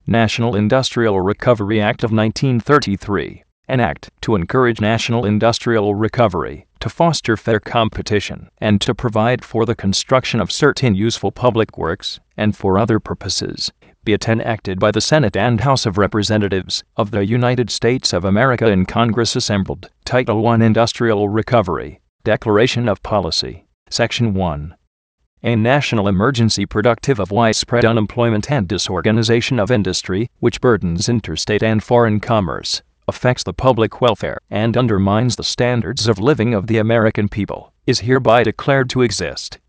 National Industrial Recovery Act of 1933, an act to encourage national industrial recovery, to foster fair competition, and to provide for the construction of certain useful public works, and for other purposes, be it enacted by the Senate and House of Representatives of the United States of America in Congress assembled. Title I. Industrial Recovery. Declaration of Policy. Section 1. A national emergency productive of widespread unemployment and disorganization of industry, which burdens interstate and foreign commerce, affects the public welfare, and undermines the standards of living of the American people, is hereby declared to exist.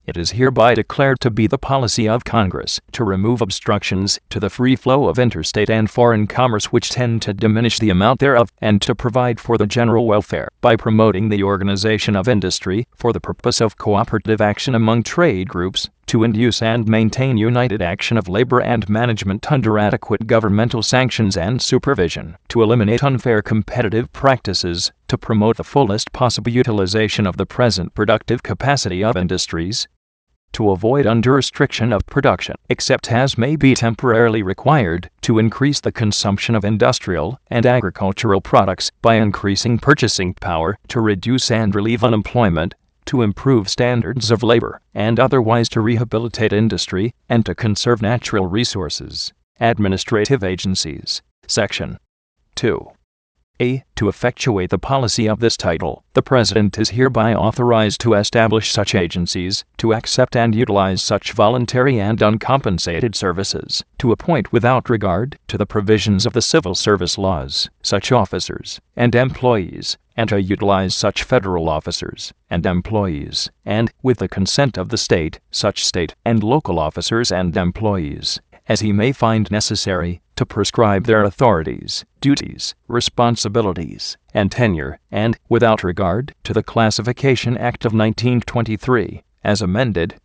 It is hereby declared to be the policy of Congress to remove obstructions to the free flow of interstate and foreign commerce which tend to diminish the amount thereof, and to provide for the general welfare by promoting the organization of industry for the purpose of cooperative action among trade groups, to induce and maintain united action of labor and management under adequate governmental sanctions and supervision, to eliminate unfair competitive practices, to promote the fullest possible utilization of the present productive capacity of industries, to avoid under restriction of production, except as may be temporarily required, to increase the consumption of industrial and agricultural products by increasing purchasing power, to reduce and relieve unemployment, to improve standards of labor, and otherwise to rehabilitate industry, and to conserve natural resources. Administrative agencies. Section 2. A. To effectuate the policy of this title, the President is hereby authorized to establish such agencies, to accept and utilize such voluntary and uncompensated services, to appoint without regard to the provisions of the civil service laws, such officers and employees, and to utilize such federal officers and employees, and, with the consent of the state, such state and local officers and employees, as he may find necessary, to prescribe their authorities, duties, responsibilities, and tenure, and, without regard to the Classification Act of 1923, as amended,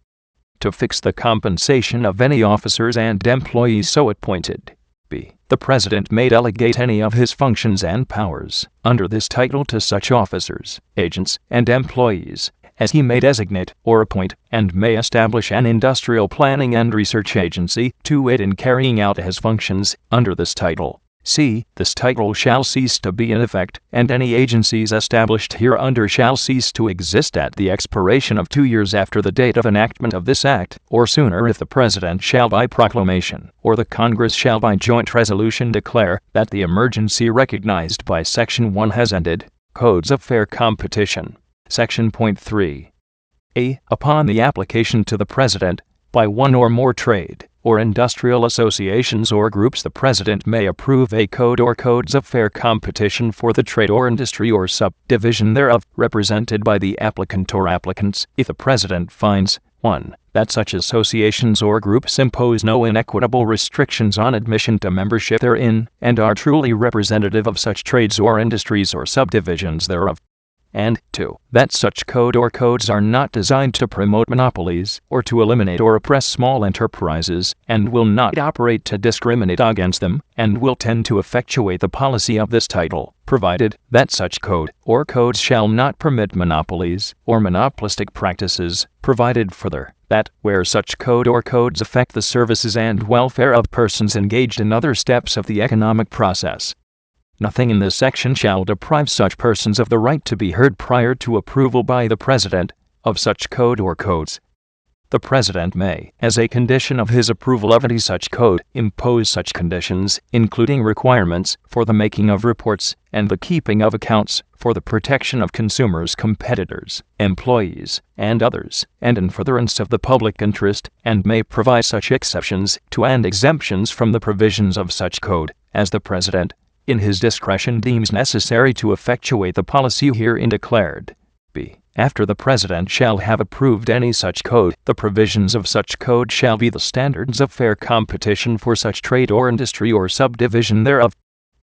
to fix the compensation of any officers and employees so appointed. B. The President may delegate any of his functions and powers under this title to such officers, agents, and employees as he may designate or appoint, and may establish an industrial planning and research agency to aid in carrying out his functions under this title. C. This title shall cease to be in effect, and any agencies established hereunder shall cease to exist at the expiration of 2 years after the date of enactment of this act, or sooner if the President shall by proclamation, or the Congress shall by joint resolution declare that the emergency recognized by Section 1 has ended. Codes of Fair Competition. Section 3. A. Upon the application to the President, by one or more trade or industrial associations or groups, the President may approve a code or codes of fair competition for the trade or industry or subdivision thereof, represented by the applicant or applicants, if the President finds 1. That such associations or groups impose no inequitable restrictions on admission to membership therein, and are truly representative of such trades or industries or subdivisions thereof, and 2. That such code or codes are not designed to promote monopolies or to eliminate or oppress small enterprises, and will not operate to discriminate against them, and will tend to effectuate the policy of this title, provided that such code or codes shall not permit monopolies or monopolistic practices, provided further that, where such code or codes affect the services and welfare of persons engaged in other steps of the economic process, nothing in this section shall deprive such persons of the right to be heard prior to approval by the President of such code or codes. The President may, as a condition of his approval of any such code, impose such conditions, including requirements for the making of reports and the keeping of accounts, for the protection of consumers, competitors, employees, and others, and in furtherance of the public interest, and may provide such exceptions to and exemptions from the provisions of such code as the President, in his discretion, deems necessary to effectuate the policy herein declared. B. After the President shall have approved any such code, the provisions of such code shall be the standards of fair competition for such trade or industry or subdivision thereof.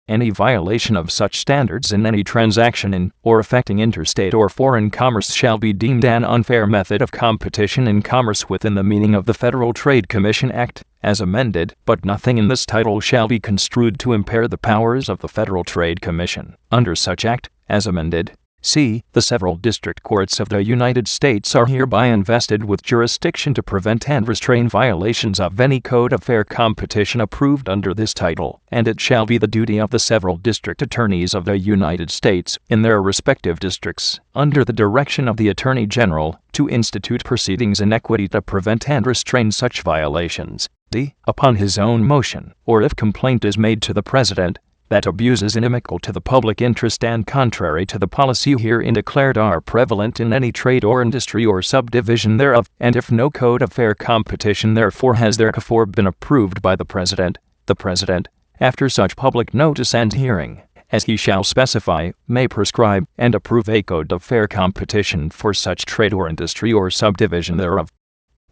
Any violation of such standards in any transaction in or affecting interstate or foreign commerce shall be deemed an unfair method of competition in commerce within the meaning of the Federal Trade Commission Act, as amended, but nothing in this title shall be construed to impair the powers of the Federal Trade Commission, under such act, as amended. C. The several district courts of the United States are hereby invested with jurisdiction to prevent and restrain violations of any code of fair competition approved under this title, and it shall be the duty of the several district attorneys of the United States, in their respective districts, under the direction of the Attorney General, to institute proceedings in equity to prevent and restrain such violations. D. Upon his own motion, or if complaint is made to the President, that abuses inimical to the public interest and contrary to the policy herein declared are prevalent in any trade or industry or subdivision thereof, and if no code of fair competition therefore has theretofore been approved by the President, after such public notice and hearing, as he shall specify, may prescribe and approve a code of fair competition for such trade or industry or subdivision thereof,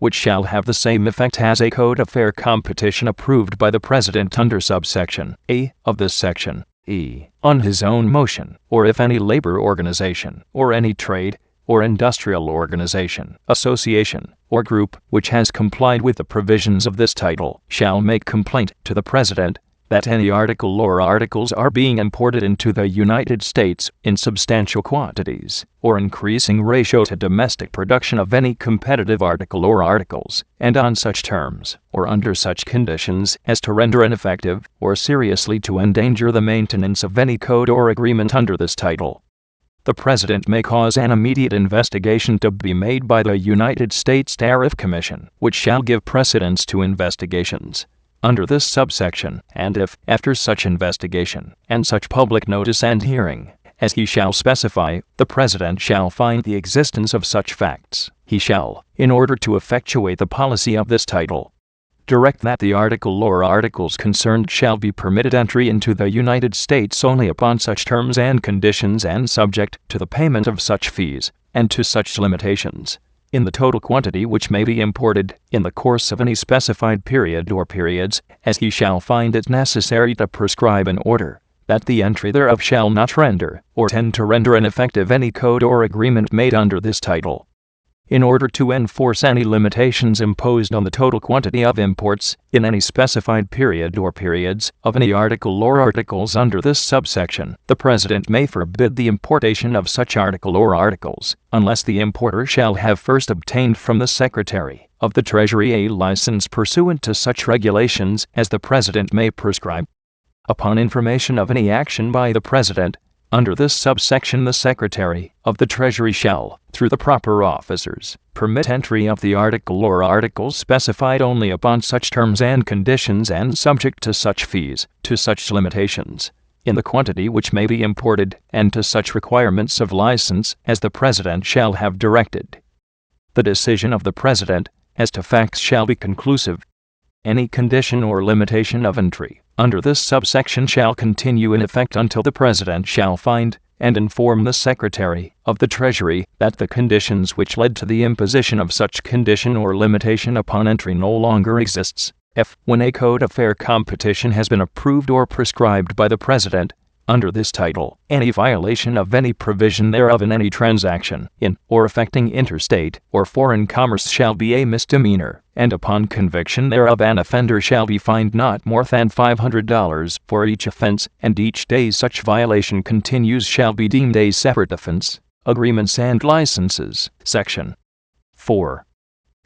which shall have the same effect as a code of fair competition approved by the President under subsection A of this section. E. On his own motion, or if any labor organization, or any trade or industrial organization, association, or group, which has complied with the provisions of this title, shall make complaint to the President that any article or articles are being imported into the United States in substantial quantities, or increasing ratio to domestic production of any competitive article or articles, and on such terms, or under such conditions, as to render ineffective, or seriously to endanger the maintenance of any code or agreement under this title, the President may cause an immediate investigation to be made by the United States Tariff Commission, which shall give precedence to investigations under this subsection, and if, after such investigation, and such public notice and hearing, as he shall specify, the President shall find the existence of such facts, he shall, in order to effectuate the policy of this title, direct that the article or articles concerned shall be permitted entry into the United States only upon such terms and conditions and subject to the payment of such fees, and to such limitations, in the total quantity which may be imported, in the course of any specified period or periods, as he shall find it necessary to prescribe an order, that the entry thereof shall not render, or tend to render ineffective any code or agreement made under this title. In order to enforce any limitations imposed on the total quantity of imports, in any specified period or periods, of any article or articles under this subsection, the President may forbid the importation of such article or articles, unless the importer shall have first obtained from the Secretary of the Treasury a license pursuant to such regulations as the President may prescribe. Upon information of any action by the President under this subsection, the Secretary of the Treasury shall, through the proper officers, permit entry of the article or articles specified only upon such terms and conditions and subject to such fees, to such limitations, in the quantity which may be imported, and to such requirements of license as the President shall have directed. The decision of the President as to facts shall be conclusive. Any condition or limitation of entry under this subsection shall continue in effect until the President shall find and inform the Secretary of the Treasury that the conditions which led to the imposition of such condition or limitation upon entry no longer exists. F. When a code of fair competition has been approved or prescribed by the President under this title, any violation of any provision thereof in any transaction in or affecting interstate or foreign commerce shall be a misdemeanor, and upon conviction thereof an offender shall be fined not more than $500 for each offense, and each day such violation continues shall be deemed a separate offense. Agreements and licenses. Section 4.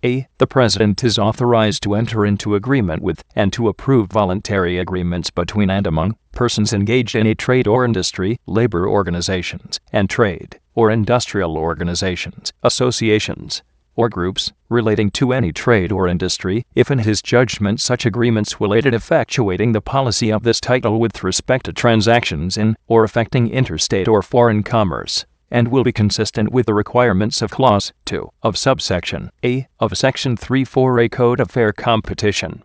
A. The President is authorized to enter into agreement with and to approve voluntary agreements between and among persons engaged in a trade or industry, labor organizations, and trade or industrial organizations, associations, or groups relating to any trade or industry, if in his judgment such agreements will aid in effectuating the policy of this title with respect to transactions in or affecting interstate or foreign commerce, and will be consistent with the requirements of Clause 2 of subsection A of Section 3.4a Code of Fair Competition.